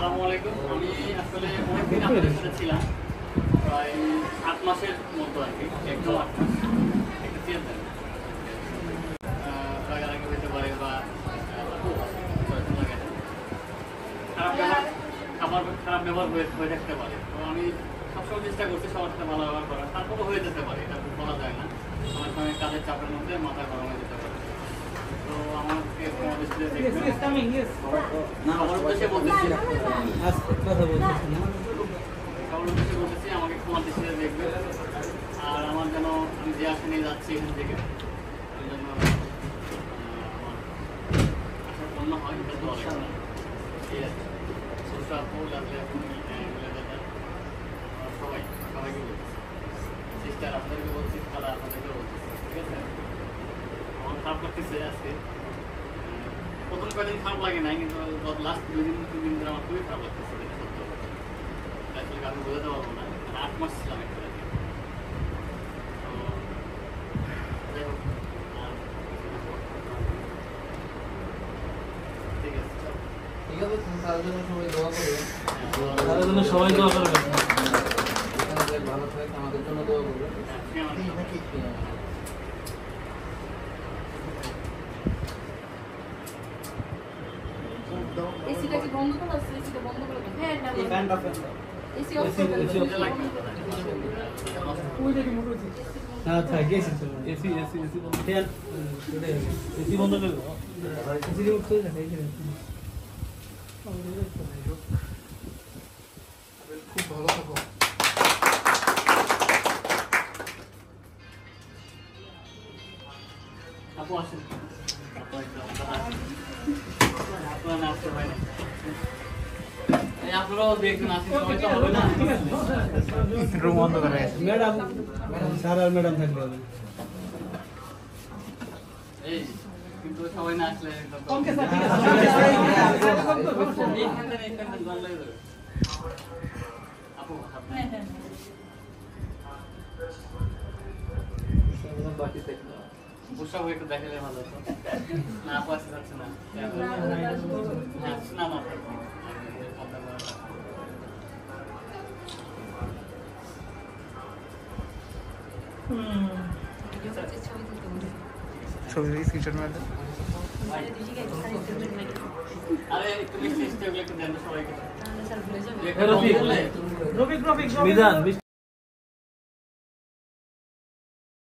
আসসালামু আলাইকুম। আমি আসলে অনেকদিন আপনাদের সাথে ছিলাম, প্রায় 8 মাসের মতো আর কি, একদম 8 মাস। একটা চেয়ার দেন রাগারাগি হতে পারে বা খারাপ ব্যবহার হয়ে থাকতে পারে। তো আমি সবসময় চেষ্টা করছি সবার সাথে ভালো ব্যবহার করার, তারপরও হয়ে যেতে পারে, এটা বলা যায় না। আমার সঙ্গে কাজের চাপের মধ্যে মাথা গরম হয়ে যেতে পারে। তো আমাকে সবার উদ্দেশ্যে বলতেছি আমাকে তোমার দৃষ্টিতে দেখবে। আর আমার যেন আমি যে আসনে যাচ্ছি এখান থেকে ওই জন্য আমার আশা পূর্ণ হয়, এটা তো অনেক ঠিক আছে। সোশ্যাল ফুল আসলে সবাইকে বলছি, সিস্টার আপনাদেরকে বলছি, খালা আপনাদেরকে বলছি, ঠিক আছে। আমার খারাপ লাগতেছে আজকে, প্রথম কয়েকদিন খারাপ লাগে নাই, কিন্তু লাস্ট 2-3 দিন ধরে আমার খুবই খারাপ লাগতেছে। এটা সত্য, আসলে আমি বোঝাতে পারবো না। 8 মাস ছিলাম একটা, তো যাই হোক ঠিক আছে। ঠিক আছে, তার জন্য সবাই দোয়া করবে। সবাই দোয়া করবে, ভালো থাকে, আমাদের জন্য দোয়া করবে। এসিটা কি বন্ধ করা আছে? এসিটা বন্ধ করে দেন। হ্যাঁ না, এই ফ্যানটা এসি অফ করে দেন। ওইটা কি মোটর আছে? না থাকে এসি চলে। এসি বন্ধ ফ্যান চলে যাবে। এসি বন্ধ করে দাও। এসি রিমোট করে দাও এখানে। খুব ভালো থাকো। আপু আসেন, আপনারা না আসতে পারেন, আপনারাও দেখুন আসেন, সবাই তো হবে না। রুম বন্ধ করে ম্যাডাম স্যার আর ম্যাডাম থাকলে হবে। এই কিন্তু সবাই না আসলে ওকে স্যার, ঠিক আছে। এইখানে গন লাগে যাবে। আপু হ্যাঁ হ্যাঁ বাকি দেখো। বুঝা হয়ে একটু দেখালে ভালো হতো। না আপু আসতে যাচ্ছে না। হ্যাঁ না না ছবি স্ক্রিনশট মার দাও। আরে তুমি চেষ্টা করলে একটু দেন সবাইকে। স্যার ভুলে যাবে। রফিক মিজান